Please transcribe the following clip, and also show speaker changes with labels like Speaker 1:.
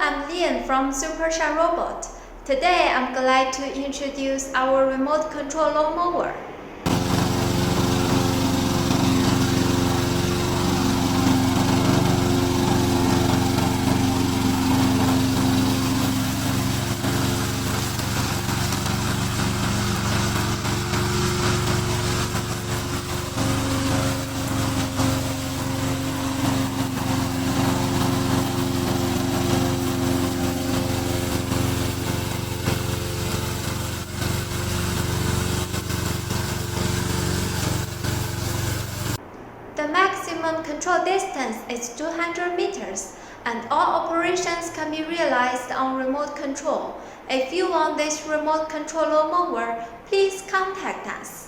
Speaker 1: I'm Lian from SUPERSHINE Robot. Today I'm glad to introduce our remote control lawn mower. The maximum control distance is 200 meters, and all operations can be realized on remote control. If you want this remote control lawn mower, please contact us.